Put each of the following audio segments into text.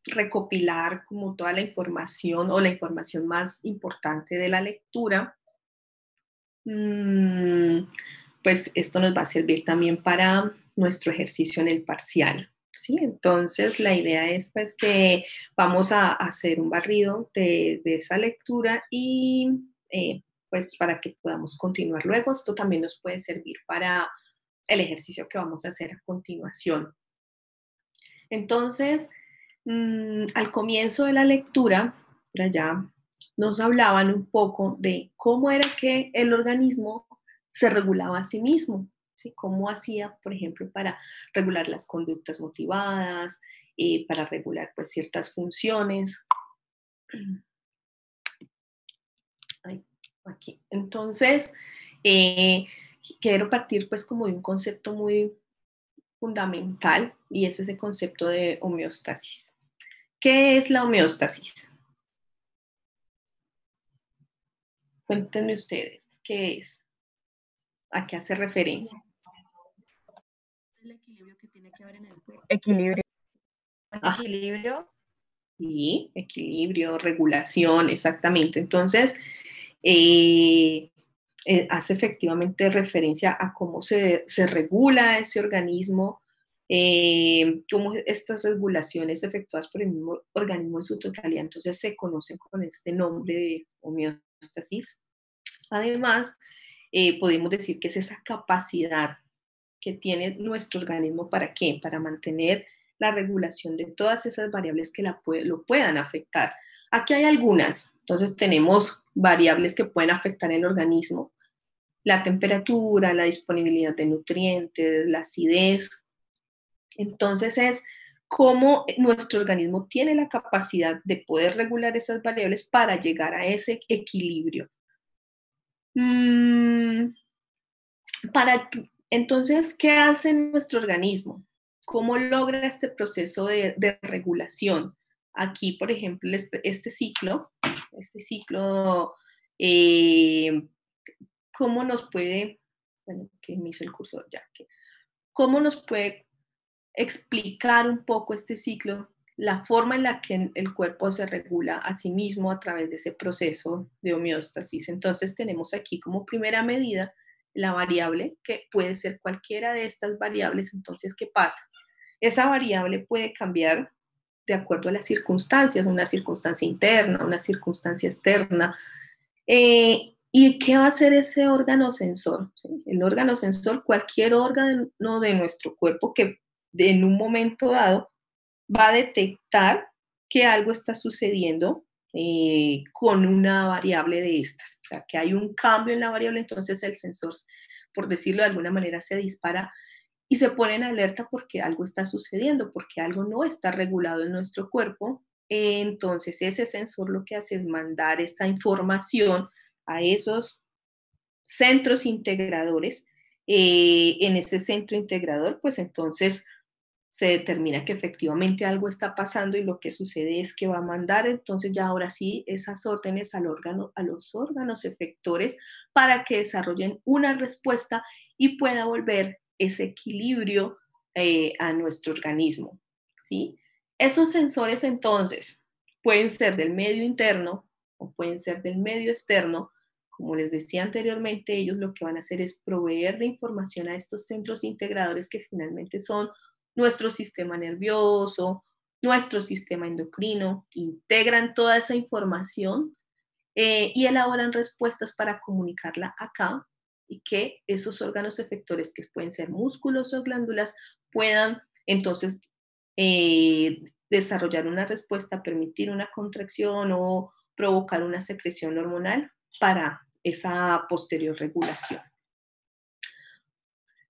recopilar como toda la información o la información más importante de la lectura, mm, pues esto nos va a servir también para nuestro ejercicio en el parcial. ¿Sí? Entonces, la idea es pues que vamos a hacer un barrido de esa lectura y pues para que podamos continuar luego. Esto también nos puede servir para el ejercicio que vamos a hacer a continuación. Entonces, al comienzo de la lectura, por allá, nos hablaban un poco de cómo era que el organismo se regulaba a sí mismo, ¿sí? Cómo hacía, por ejemplo, para regular las conductas motivadas, para regular pues ciertas funciones. Ay, aquí. Entonces, eh, quiero partir pues como de un concepto muy fundamental y es ese concepto de homeostasis. ¿Qué es la homeostasis? Cuéntenme ustedes, ¿qué es? ¿A qué hace referencia? El equilibrio que tiene que haber en el cuerpo. Equilibrio. Un Ah, equilibrio. sí, equilibrio, regulación, exactamente. Entonces, eh, hace efectivamente referencia a cómo se regula ese organismo, cómo estas regulaciones efectuadas por el mismo organismo en su totalidad, entonces se conocen con este nombre de homeostasis. Además, podemos decir que es esa capacidad que tiene nuestro organismo para qué, para mantener la regulación de todas esas variables que lo puedan afectar. Aquí hay algunas, entonces tenemos variables que pueden afectar el organismo, la temperatura, la disponibilidad de nutrientes, la acidez. Entonces es cómo nuestro organismo tiene la capacidad de poder regular esas variables para llegar a ese equilibrio. Mm, entonces, ¿qué hace nuestro organismo? ¿Cómo logra este proceso de regulación? Aquí, por ejemplo, este ciclo, eh, ¿cómo nos puede, bueno, que me hizo el cursor ya, cómo nos puede explicar un poco este ciclo, la forma en la que el cuerpo se regula a sí mismo a través de ese proceso de homeostasis? Entonces tenemos aquí como primera medida la variable, que puede ser cualquiera de estas variables. Entonces, ¿qué pasa? Esa variable puede cambiar de acuerdo a las circunstancias, una circunstancia interna, una circunstancia externa. ¿Y qué va a hacer ese órgano sensor? ¿Sí? El órgano sensor, cualquier órgano de nuestro cuerpo que en un momento dado va a detectar que algo está sucediendo con una variable de estas, o sea, que hay un cambio en la variable, entonces el sensor, por decirlo de alguna manera, se dispara y se pone en alerta porque algo está sucediendo, porque algo no está regulado en nuestro cuerpo. Entonces ese sensor lo que hace es mandar esa información a esos centros integradores. En ese centro integrador, pues entonces se determina que efectivamente algo está pasando y lo que sucede es que va a mandar entonces ya ahora sí esas órdenes a los órganos efectores para que desarrollen una respuesta y pueda volver ese equilibrio a nuestro organismo, ¿sí? Esos sensores entonces pueden ser del medio interno o pueden ser del medio externo. Como les decía anteriormente, ellos lo que van a hacer es proveer de información a estos centros integradores que finalmente son nuestro sistema nervioso, nuestro sistema endocrino, integran toda esa información y elaboran respuestas para comunicarla acá y que esos órganos efectores, que pueden ser músculos o glándulas, puedan entonces desarrollar una respuesta, permitir una contracción o provocar una secreción hormonal para esa posterior regulación.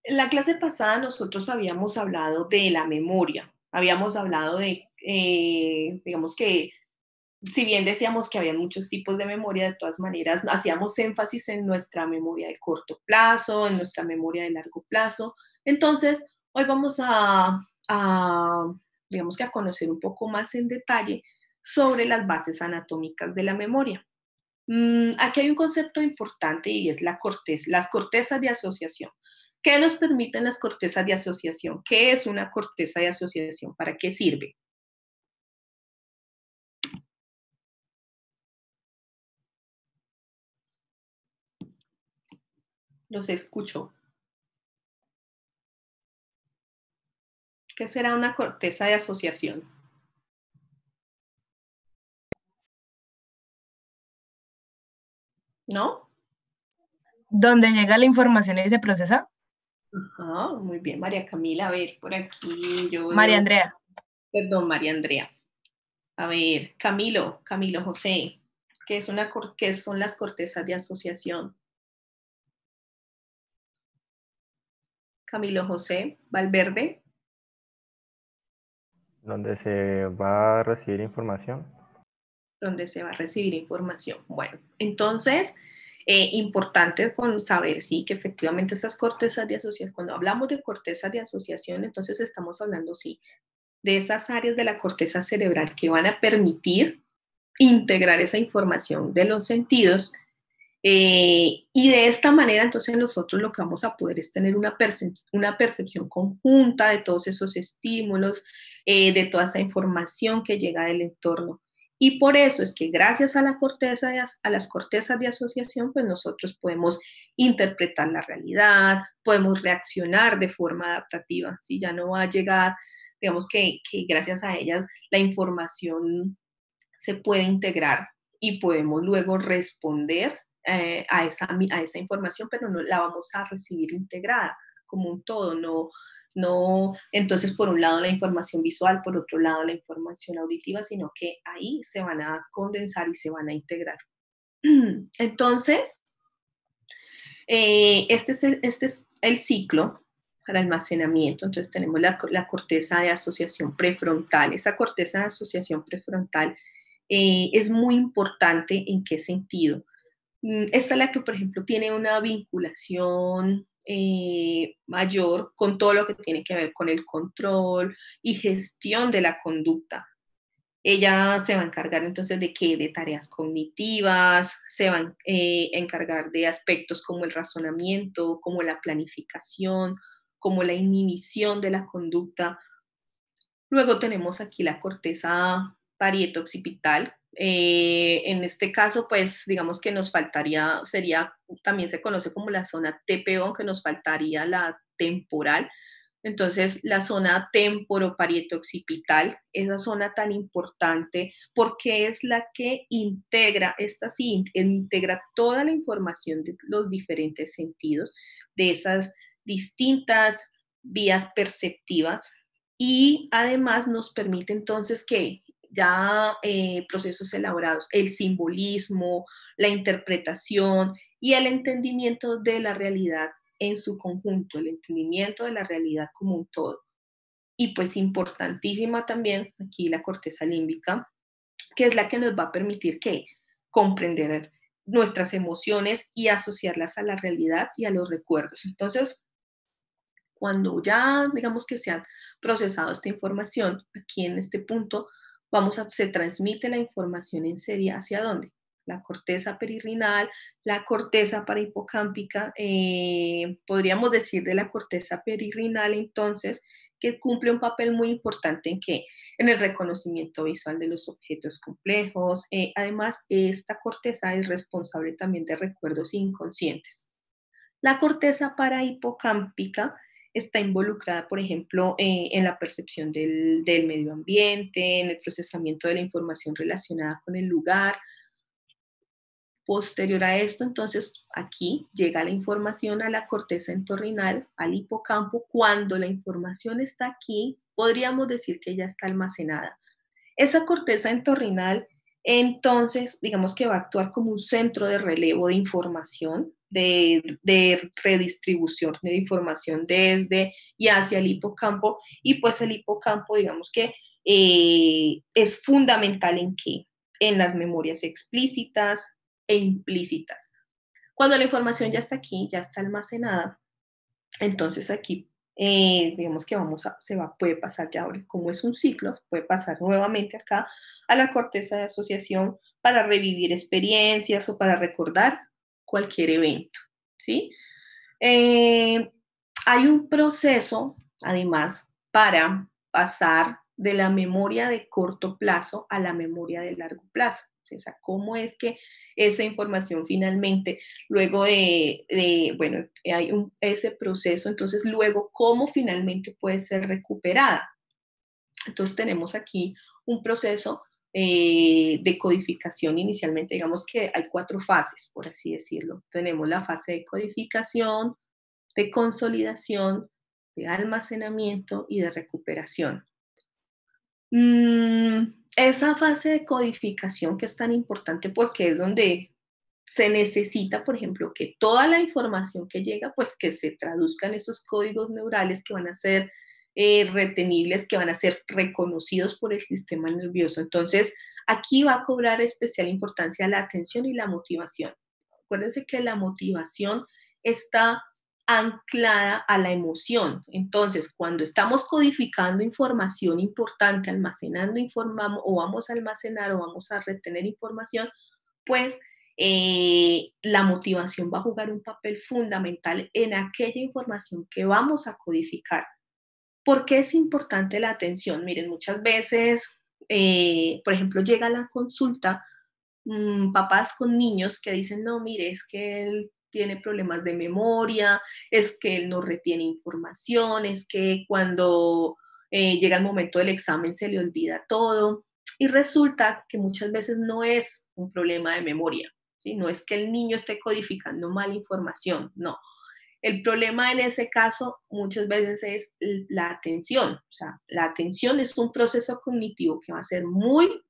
En la clase pasada nosotros habíamos hablado de la memoria, habíamos hablado de, digamos que, si bien decíamos que había muchos tipos de memoria, de todas maneras hacíamos énfasis en nuestra memoria de corto plazo, en nuestra memoria de largo plazo. Entonces, hoy vamos digamos que a conocer un poco más en detalle sobre las bases anatómicas de la memoria. Aquí hay un concepto importante y es las cortezas de asociación. ¿Qué nos permiten las cortezas de asociación? ¿Qué es una corteza de asociación? ¿Para qué sirve? Los escucho. ¿Qué será una corteza de asociación? ¿No? ¿Dónde llega la información y se procesa? Ajá, muy bien, María Camila. A ver, por aquí yo María veo, Andrea. perdón, María Andrea. A ver, Camilo José, ¿qué son las cortezas de asociación? Camilo José Valverde, donde se va a recibir información. donde se va a recibir información. Bueno, entonces, importante con saber, sí, que efectivamente esas cortezas de asociación, cuando hablamos de cortezas de asociación, entonces estamos hablando, sí, de esas áreas de la corteza cerebral que van a permitir integrar esa información de los sentidos. Y de esta manera, entonces nosotros lo que vamos a poder es tener una percepción conjunta de todos esos estímulos, de toda esa información que llega del entorno. Y por eso es que gracias a a las cortezas de asociación, pues nosotros podemos interpretar la realidad, podemos reaccionar de forma adaptativa. Si ya no va a llegar, digamos que gracias a ellas la información se puede integrar y podemos luego responder a esa información, pero no la vamos a recibir integrada como un todo, no, entonces por un lado la información visual, por otro lado la información auditiva, sino que ahí se van a condensar y se van a integrar. Entonces, este es el ciclo para almacenamiento. Entonces tenemos la corteza de asociación prefrontal. Esa corteza de asociación prefrontal es muy importante. ¿En qué sentido? Esta es la que, por ejemplo, tiene una vinculación mayor con todo lo que tiene que ver con el control y gestión de la conducta. Ella se va a encargar entonces de qué, de tareas cognitivas, se va a encargar de aspectos como el razonamiento, como la planificación, como la inhibición de la conducta. Luego tenemos aquí la corteza parieto-occipital. En este caso, pues digamos que nos faltaría, también se conoce como la zona TPO, que nos faltaría la temporal. Entonces, la zona temporoparieto-occipital, esa zona tan importante, porque es la que integra, esta sí, integra toda la información de los diferentes sentidos, de esas distintas vías perceptivas y además nos permite entonces que ya procesos elaborados, el simbolismo, la interpretación y el entendimiento de la realidad en su conjunto, el entendimiento de la realidad como un todo. Y pues importantísima también aquí la corteza límbica, que es la que nos va a permitir que comprender nuestras emociones y asociarlas a la realidad y a los recuerdos. Entonces, cuando ya digamos que se ha procesado esta información, aquí en este punto se transmite la información en serie hacia dónde? La corteza perirrinal, la corteza parahipocámpica, podríamos decir de la corteza perirrinal entonces, que cumple un papel muy importante en que en el reconocimiento visual de los objetos complejos. Además, esta corteza es responsable también de recuerdos inconscientes. La corteza parahipocámpica está involucrada, por ejemplo, en la percepción del medio ambiente, en el procesamiento de la información relacionada con el lugar. Posterior a esto, entonces, aquí llega la información a la corteza entorrinal, al hipocampo. Cuando la información está aquí, podríamos decir que ya está almacenada. Esa corteza entorrinal, entonces, digamos que va a actuar como un centro de relevo de información, de redistribución de información desde y hacia el hipocampo, y pues el hipocampo, digamos que es fundamental en qué, en las memorias explícitas e implícitas. Cuando la información ya está aquí, ya está almacenada, entonces aquí, digamos que puede pasar ya ahora, como es un ciclo, puede pasar nuevamente acá a la corteza de asociación para revivir experiencias o para recordar cualquier evento, ¿sí? Eh, Hay un proceso, además, para pasar de la memoria de corto plazo a la memoria de largo plazo. ¿sí? O sea, cómo es que esa información finalmente, luego bueno, hay ese proceso, entonces luego, ¿cómo finalmente puede ser recuperada? Entonces tenemos aquí un proceso de codificación inicialmente, digamos que hay 4 fases, por así decirlo. Tenemos la fase de codificación, de consolidación, de almacenamiento y de recuperación. Esa fase de codificación que es tan importante porque es donde se necesita, por ejemplo, que toda la información que llega, pues que se traduzcan esos códigos neurales que van a ser retenibles, que van a ser reconocidos por el sistema nervioso. Entonces, aquí va a cobrar especial importancia la atención y la motivación. Acuérdense que la motivación está anclada a la emoción. Entonces, cuando estamos codificando información importante, almacenando información o vamos a almacenar o vamos a retener información, pues la motivación va a jugar un papel fundamental en aquella información que vamos a codificar. ¿Por qué es importante la atención? Miren, muchas veces, por ejemplo, llega a la consulta papás con niños que dicen, no, mire, es que él tiene problemas de memoria, es que él no retiene información, es que cuando llega el momento del examen se le olvida todo. Y resulta que muchas veces no es un problema de memoria, ¿sí? No es que el niño esté codificando mal información, no. El problema en ese caso muchas veces es la atención. O sea, la atención es un proceso cognitivo que va a ser muy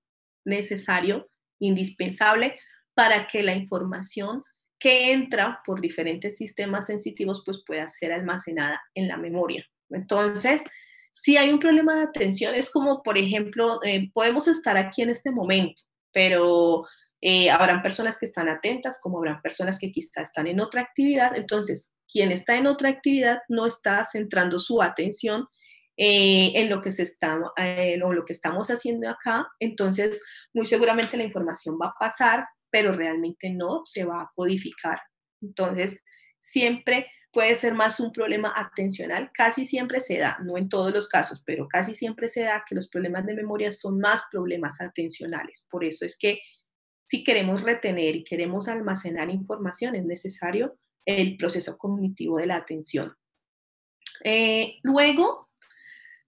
necesario, indispensable, para que la información que entra por diferentes sistemas sensitivos pues pueda ser almacenada en la memoria. Entonces, si hay un problema de atención, es como, por ejemplo, podemos estar aquí en este momento, pero habrán personas que están atentas, como habrán personas que quizá están en otra actividad. Entonces, quien está en otra actividad no está centrando su atención en lo que lo que estamos haciendo acá. Entonces, muy seguramente la información va a pasar, pero realmente no se va a codificar. Entonces, siempre puede ser más un problema atencional, casi siempre se da, no en todos los casos, pero casi siempre se da que los problemas de memoria son más problemas atencionales. Por eso es que si queremos retener y queremos almacenar información, es necesario el proceso cognitivo de la atención. Luego,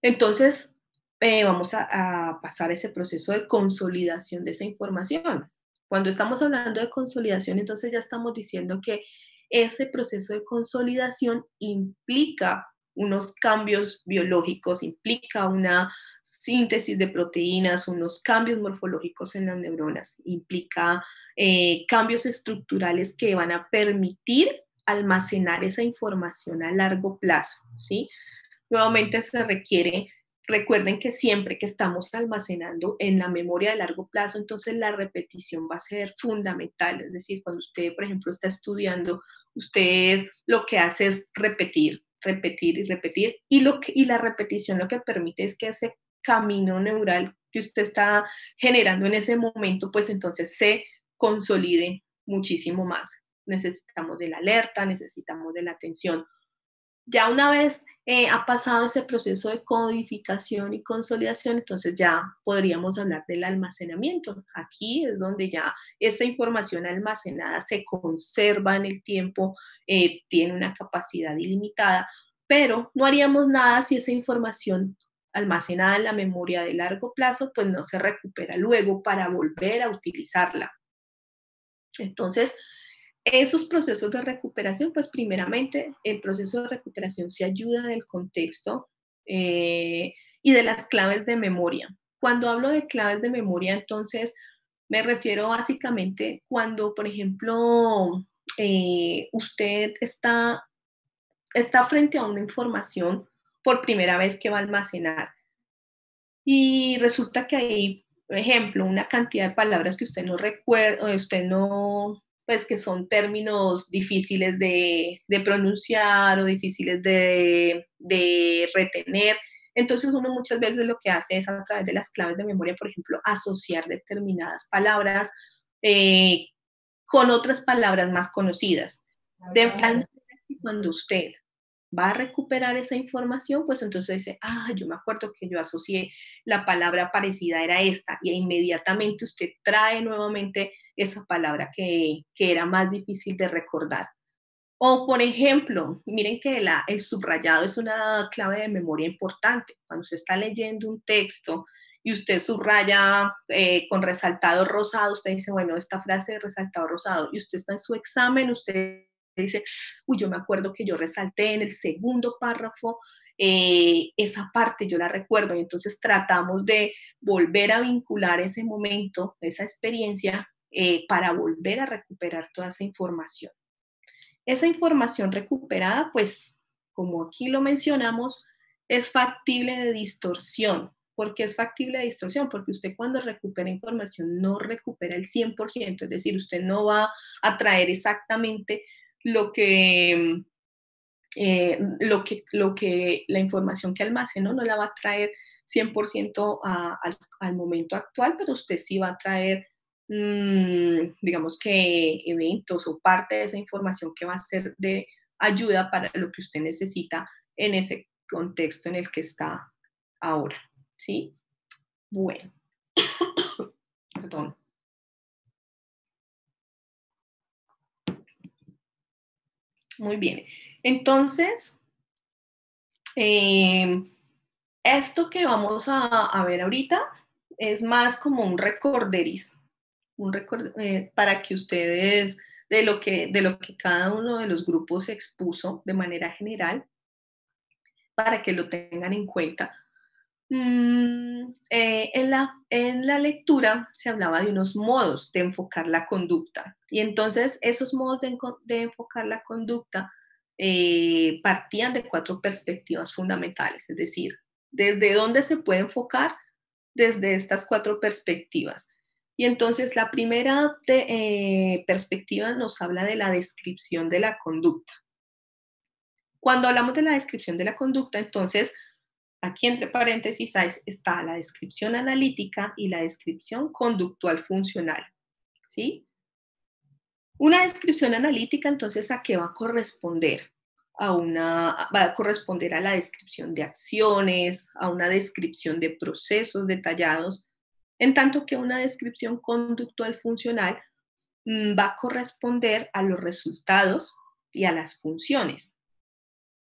entonces, vamos a pasar ese proceso de consolidación de esa información. Cuando estamos hablando de consolidación, entonces ya estamos diciendo que ese proceso de consolidación implica unos cambios biológicos, implica una síntesis de proteínas, unos cambios morfológicos en las neuronas, implica cambios estructurales que van a permitir almacenar esa información a largo plazo, ¿sí? Nuevamente se requiere, recuerden que siempre que estamos almacenando en la memoria de largo plazo, entonces la repetición va a ser fundamental. Es decir, cuando usted, por ejemplo, está estudiando, usted lo que hace es repetir, repetir y repetir. Y la repetición lo que permite es que ese camino neural que usted está generando en ese momento, pues entonces se consolide muchísimo más. Necesitamos de la alerta, necesitamos de la atención. Ya una vez ha pasado ese proceso de codificación y consolidación, entonces ya podríamos hablar del almacenamiento. Aquí es donde ya esta información almacenada se conserva en el tiempo, tiene una capacidad ilimitada, pero no haríamos nada si esa información almacenada en la memoria de largo plazo, pues no se recupera luego para volver a utilizarla. Entonces, esos procesos de recuperación, pues primeramente el proceso de recuperación se ayuda del contexto y de las claves de memoria. Cuando hablo de claves de memoria, entonces me refiero básicamente cuando, por ejemplo, usted está frente a una información por primera vez que va a almacenar y resulta que hay, por ejemplo, una cantidad de palabras que usted no recuerda, usted no, pues que son términos difíciles de pronunciar o difíciles de retener. Entonces uno muchas veces lo que hace es a través de las claves de memoria, por ejemplo, asociar determinadas palabras eh, con otras palabras más conocidas. De tal manera que cuando usted va a recuperar esa información, pues entonces dice, ah, yo me acuerdo que yo asocié la palabra parecida era esta, y inmediatamente usted trae nuevamente esa palabra que era más difícil de recordar. O, por ejemplo, miren que el subrayado es una clave de memoria importante. Cuando usted está leyendo un texto y usted subraya con resaltado rosado, usted dice, bueno, esta frase de resaltado rosado, y usted está en su examen, usted dice, uy, yo me acuerdo que yo resalté en el segundo párrafo esa parte, yo la recuerdo, y entonces tratamos de volver a vincular ese momento, esa experiencia, para volver a recuperar toda esa información. Esa información recuperada, pues, como aquí lo mencionamos, es factible de distorsión. ¿Por qué es factible de distorsión? Porque usted cuando recupera información no recupera el 100%, es decir, usted no va a traer exactamente lo que, la información que almacenó, no la va a traer 100% al momento actual, pero usted sí va a traer digamos que eventos o parte de esa información que va a ser de ayuda para lo que usted necesita en ese contexto en el que está ahora, ¿sí? Bueno, perdón. Muy bien. Entonces, esto que vamos a ver ahorita es más como un recorderis, para que ustedes, de lo que cada uno de los grupos expuso de manera general, para que lo tengan en cuenta. En la lectura se hablaba de unos modos de enfocar la conducta, y entonces esos modos de enfocar la conducta partían de 4 perspectivas fundamentales, es decir, desde dónde se puede enfocar desde estas 4 perspectivas. Y entonces la primera perspectiva nos habla de la descripción de la conducta. Cuando hablamos de la descripción de la conducta, entonces, aquí entre paréntesis está la descripción analítica y la descripción conductual funcional, ¿sí? Una descripción analítica, entonces, ¿a qué va a corresponder? Va a corresponder a la descripción de acciones, a una descripción de procesos detallados, en tanto que una descripción conductual funcional va a corresponder a los resultados y a las funciones.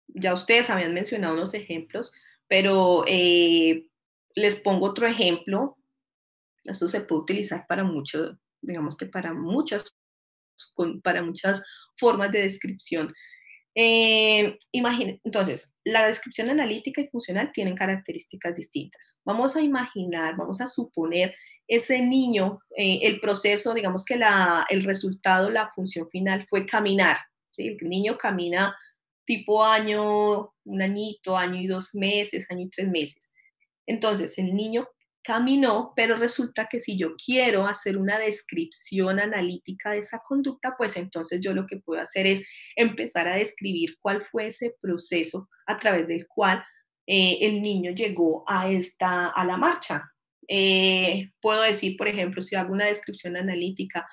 Ya ustedes habían mencionado unos ejemplos, pero les pongo otro ejemplo. Esto se puede utilizar para mucho, digamos que para muchas formas de descripción. Entonces, la descripción analítica y funcional tienen características distintas. Vamos a imaginar, vamos a suponer ese niño, el proceso, digamos que el resultado, la función final fue caminar, ¿sí? El niño camina tipo año, un añito, año y 2 meses, año y 3 meses. Entonces, el niño caminó, pero resulta que si yo quiero hacer una descripción analítica de esa conducta, pues entonces yo lo que puedo hacer es empezar a describir cuál fue ese proceso a través del cual el niño llegó a la marcha. Puedo decir, por ejemplo, si hago una descripción analítica,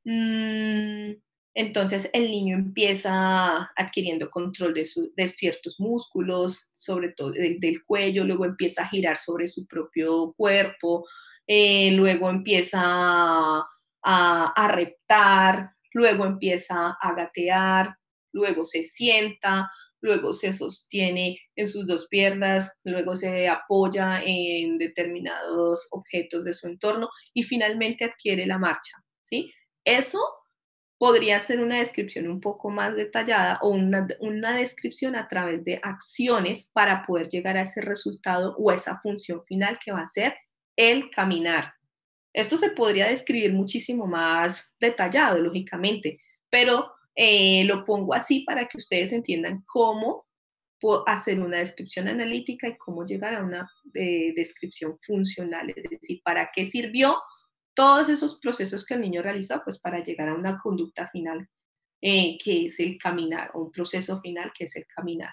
mmm, entonces el niño empieza adquiriendo control de ciertos músculos, sobre todo del cuello, luego empieza a girar sobre su propio cuerpo, luego empieza a reptar, luego empieza a gatear, luego se sienta, luego se sostiene en sus 2 piernas, luego se apoya en determinados objetos de su entorno y finalmente adquiere la marcha, ¿sí? Eso podría ser una descripción un poco más detallada o una descripción a través de acciones para poder llegar a ese resultado o a esa función final que va a ser el caminar. Esto se podría describir muchísimo más detallado, lógicamente, pero lo pongo así para que ustedes entiendan cómo hacer una descripción analítica y cómo llegar a una descripción funcional, es decir, para qué sirvió todos esos procesos que el niño realizó, pues para llegar a una conducta final, que es el caminar, o un proceso final que es el caminar.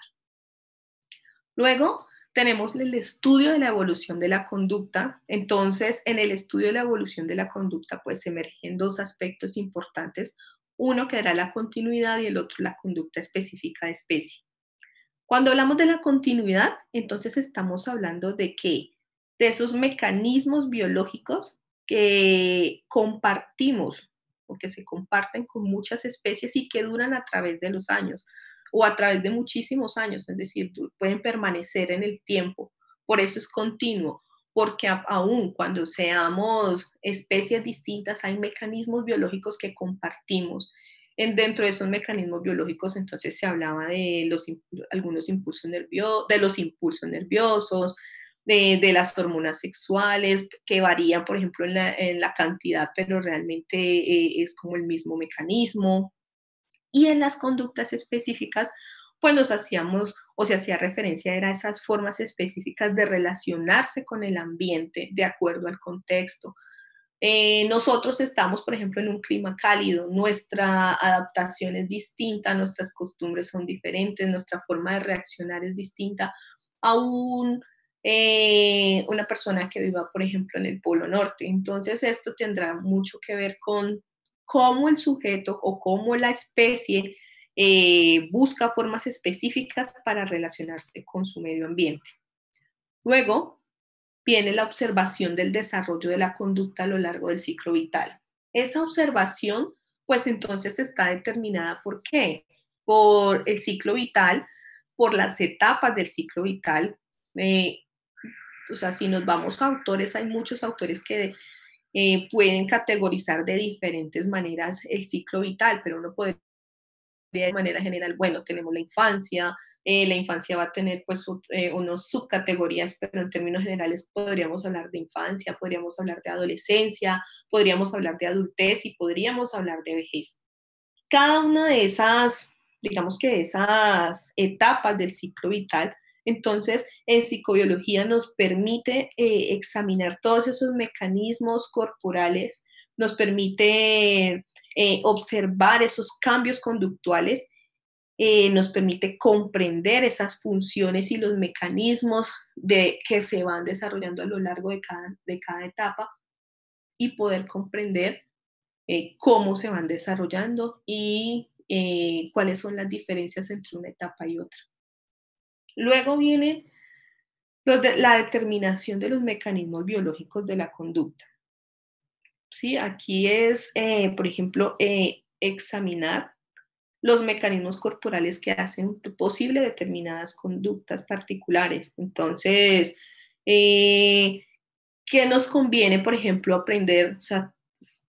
Luego tenemos el estudio de la evolución de la conducta. Entonces, en el estudio de la evolución de la conducta, pues se emergen 2 aspectos importantes. Uno que era la continuidad y el otro la conducta específica de especie. Cuando hablamos de la continuidad, entonces estamos hablando de qué? De esos mecanismos biológicos que compartimos o que se comparten con muchas especies y que duran a través de los años o a través de muchísimos años, es decir, pueden permanecer en el tiempo. Por eso es continuo, porque aún cuando seamos especies distintas hay mecanismos biológicos que compartimos. Dentro de esos mecanismos biológicos, entonces se hablaba de algunos impulsos nerviosos, de los impulsos nerviosos, de las hormonas sexuales, que varían, por ejemplo, en la cantidad, pero realmente es como el mismo mecanismo. Y en las conductas específicas, pues nos hacíamos o se hacía referencia a esas formas específicas de relacionarse con el ambiente de acuerdo al contexto. Nosotros estamos, por ejemplo, en un clima cálido, nuestra adaptación es distinta, nuestras costumbres son diferentes, nuestra forma de reaccionar es distinta a una persona que viva, por ejemplo, en el Polo Norte. Entonces, esto tendrá mucho que ver con cómo el sujeto o cómo la especie busca formas específicas para relacionarse con su medio ambiente. Luego, viene la observación del desarrollo de la conducta a lo largo del ciclo vital. Esa observación, pues entonces está determinada por qué? Por el ciclo vital, por las etapas del ciclo vital. O sea, si nos vamos a autores, hay muchos autores que pueden categorizar de diferentes maneras el ciclo vital, pero uno podría de manera general, bueno, tenemos la infancia va a tener pues unas subcategorías, pero en términos generales podríamos hablar de infancia, podríamos hablar de adolescencia, podríamos hablar de adultez y podríamos hablar de vejez. Cada una de esas, digamos que de esas etapas del ciclo vital, entonces en psicobiología nos permite examinar todos esos mecanismos corporales, nos permite observar esos cambios conductuales, nos permite comprender esas funciones y los mecanismos que se van desarrollando a lo largo de cada etapa y poder comprender cómo se van desarrollando y cuáles son las diferencias entre una etapa y otra. Luego viene la determinación de los mecanismos biológicos de la conducta. ¿Sí? Aquí es, por ejemplo, examinar los mecanismos corporales que hacen posible determinadas conductas particulares. Entonces, ¿qué nos conviene, por ejemplo, aprender? O sea,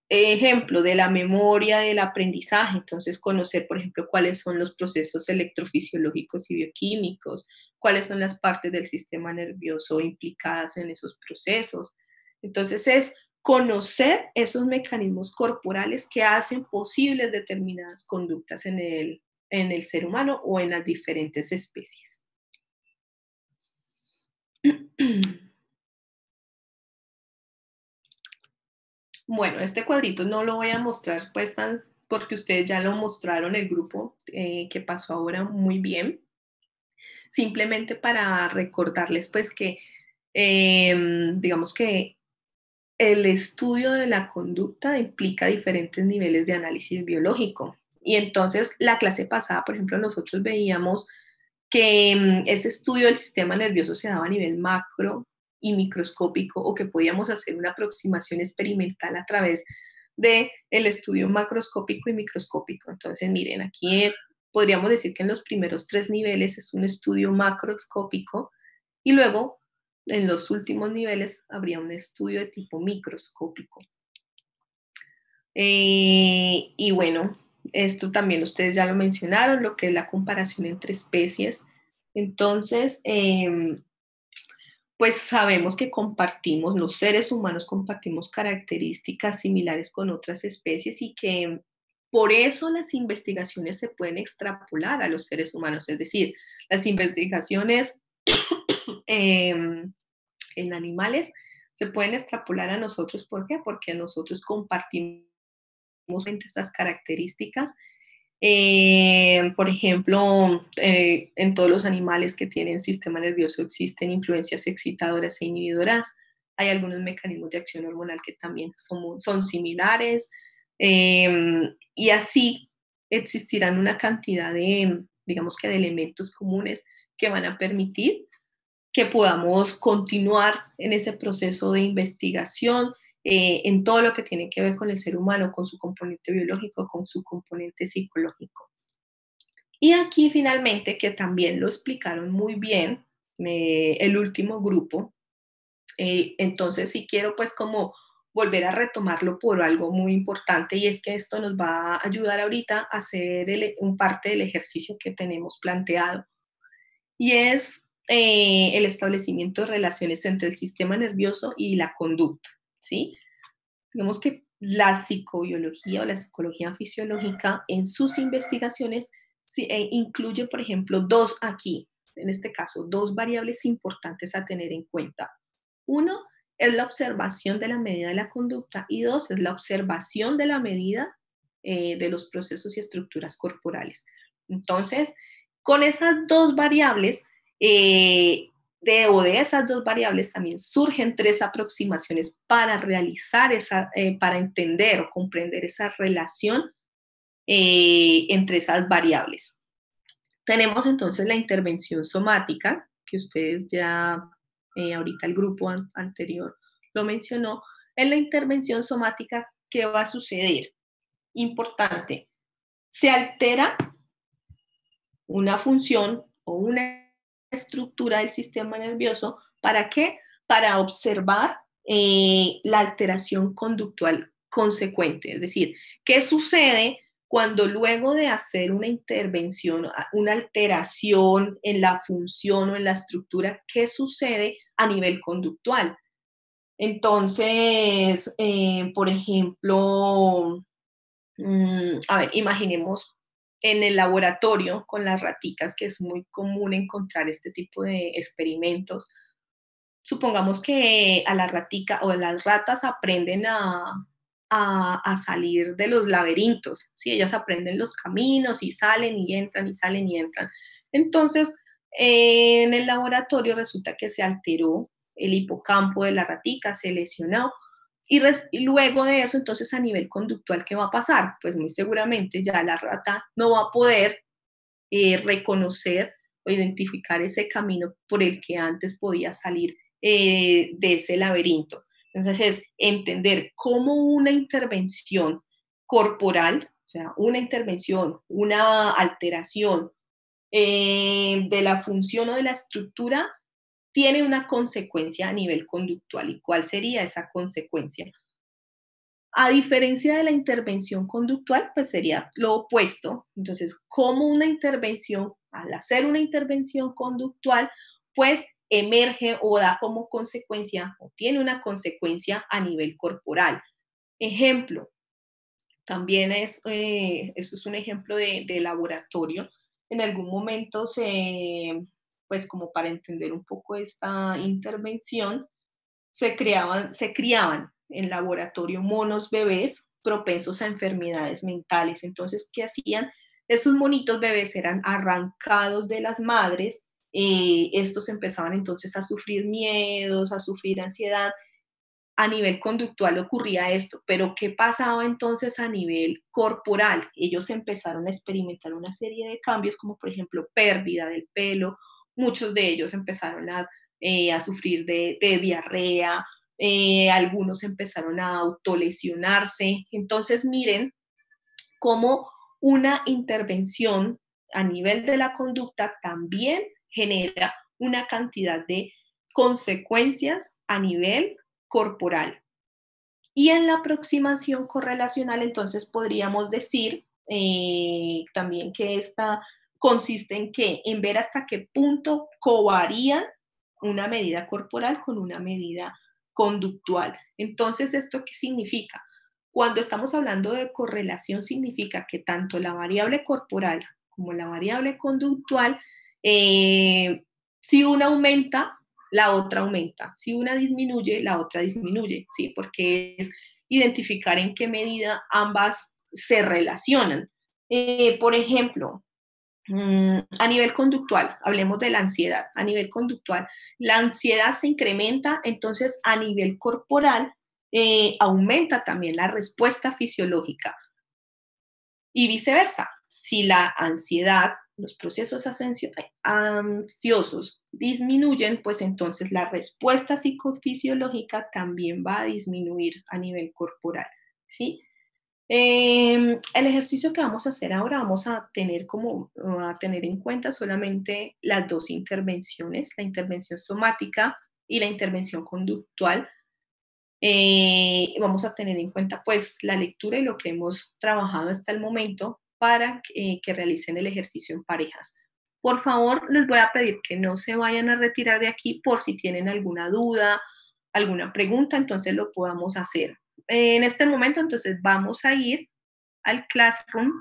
ejemplo de la memoria, del aprendizaje. Entonces, conocer, por ejemplo, cuáles son los procesos electrofisiológicos y bioquímicos, cuáles son las partes del sistema nervioso implicadas en esos procesos. Entonces, es conocer esos mecanismos corporales que hacen posibles determinadas conductas en el ser humano o en las diferentes especies. Bueno, este cuadrito no lo voy a mostrar pues porque ustedes ya lo mostraron el grupo que pasó ahora muy bien. Simplemente para recordarles pues que digamos que el estudio de la conducta implica diferentes niveles de análisis biológico. Y entonces la clase pasada, por ejemplo, nosotros veíamos que ese estudio del sistema nervioso se daba a nivel macro y microscópico o que podíamos hacer una aproximación experimental a través del estudio macroscópico y microscópico. Entonces, miren, aquí podríamos decir que en los primeros 3 niveles es un estudio macroscópico y luego en los últimos niveles habría un estudio de tipo microscópico. Y bueno, esto también ustedes ya lo mencionaron, lo que es la comparación entre especies. Entonces, pues sabemos que compartimos, los seres humanos compartimos características similares con otras especies y que por eso las investigaciones se pueden extrapolar a los seres humanos, es decir, las investigaciones en animales se pueden extrapolar a nosotros. ¿Por qué? Porque nosotros compartimos esas características. Por ejemplo, en todos los animales que tienen sistema nervioso existen influencias excitadoras e inhibidoras. Hay algunos mecanismos de acción hormonal que también son similares. Y así existirán una cantidad de, digamos que de elementos comunes que van a permitir que podamos continuar en ese proceso de investigación, en todo lo que tiene que ver con el ser humano, con su componente biológico, con su componente psicológico. Y aquí finalmente, que también lo explicaron muy bien, el último grupo, entonces sí quiero pues como volver a retomarlo por algo muy importante, y es que esto nos va a ayudar ahorita a hacer un parte del ejercicio que tenemos planteado, y es el establecimiento de relaciones entre el sistema nervioso y la conducta, ¿sí? Digamos que la psicobiología o la psicología fisiológica en sus investigaciones sí, incluye, por ejemplo, dos aquí, en este caso, dos variables importantes a tener en cuenta. Uno es la observación de la medida de la conducta, y dos es la observación de la medida de los procesos y estructuras corporales. Entonces, con esas dos variables, de esas dos variables también surgen tres aproximaciones para realizar para entender o comprender esa relación entre esas variables. Tenemos entonces la intervención somática, que ustedes ya, ahorita el grupo anterior lo mencionó. En la intervención somática, ¿qué va a suceder? Importante, se altera una función o una estructura del sistema nervioso. ¿Para qué? Para observar la alteración conductual consecuente. Es decir, ¿qué sucede cuando luego de hacer una intervención, una alteración en la función o en la estructura, qué sucede a nivel conductual? Entonces, por ejemplo, a ver, imaginemos en el laboratorio con las raticas, que es muy común encontrar este tipo de experimentos. Supongamos que a la ratica o a las ratas aprenden a salir de los laberintos, ¿sí? Ellas aprenden los caminos y salen y entran y salen y entran. Entonces, en el laboratorio resulta que se alteró el hipocampo de la ratica, se lesionó, y luego de eso, entonces a nivel conductual, ¿qué va a pasar? Pues muy seguramente ya la rata no va a poder reconocer o identificar ese camino por el que antes podía salir de ese laberinto. Entonces es entender cómo una intervención corporal, o sea, una intervención, una alteración de la función o de la estructura tiene una consecuencia a nivel conductual. ¿Y cuál sería esa consecuencia? A diferencia de la intervención conductual, pues sería lo opuesto. Entonces, como una intervención, al hacer una intervención conductual, pues emerge o da como consecuencia o tiene una consecuencia a nivel corporal. Ejemplo, también esto es un ejemplo de laboratorio. En algún momento pues como para entender un poco esta intervención, se criaban en laboratorio monos bebés propensos a enfermedades mentales. Entonces, ¿qué hacían? Estos monitos bebés eran arrancados de las madres, estos empezaban entonces a sufrir miedos, a sufrir ansiedad. A nivel conductual ocurría esto, pero ¿qué pasaba entonces a nivel corporal? Ellos empezaron a experimentar una serie de cambios, como por ejemplo pérdida del pelo, muchos de ellos empezaron a sufrir de diarrea, algunos empezaron a autolesionarse. Entonces miren cómo una intervención a nivel de la conducta también genera una cantidad de consecuencias a nivel corporal. Y en la aproximación correlacional, entonces podríamos decir también que esta consiste en que en ver hasta qué punto covarían una medida corporal con una medida conductual. Entonces, ¿esto qué significa? Cuando estamos hablando de correlación, significa que tanto la variable corporal como la variable conductual, si una aumenta, la otra aumenta. Si una disminuye, la otra disminuye, ¿sí? Porque es identificar en qué medida ambas se relacionan. Por ejemplo, a nivel conductual, hablemos de la ansiedad. A nivel conductual, la ansiedad se incrementa, entonces a nivel corporal aumenta también la respuesta fisiológica. Y viceversa, si la ansiedad los procesos ansiosos disminuyen, pues entonces la respuesta psicofisiológica también va a disminuir a nivel corporal, ¿sí? El ejercicio que vamos a hacer ahora, vamos a tener en cuenta solamente las dos intervenciones, la intervención somática y la intervención conductual. Vamos a tener en cuenta pues la lectura y lo que hemos trabajado hasta el momento para que realicen el ejercicio en parejas. Por favor, les voy a pedir que no se vayan a retirar de aquí por si tienen alguna duda, alguna pregunta, entonces lo podamos hacer. En este momento, entonces vamos a ir al Classroom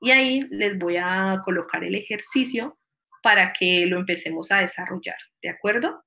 y ahí les voy a colocar el ejercicio para que lo empecemos a desarrollar, ¿de acuerdo?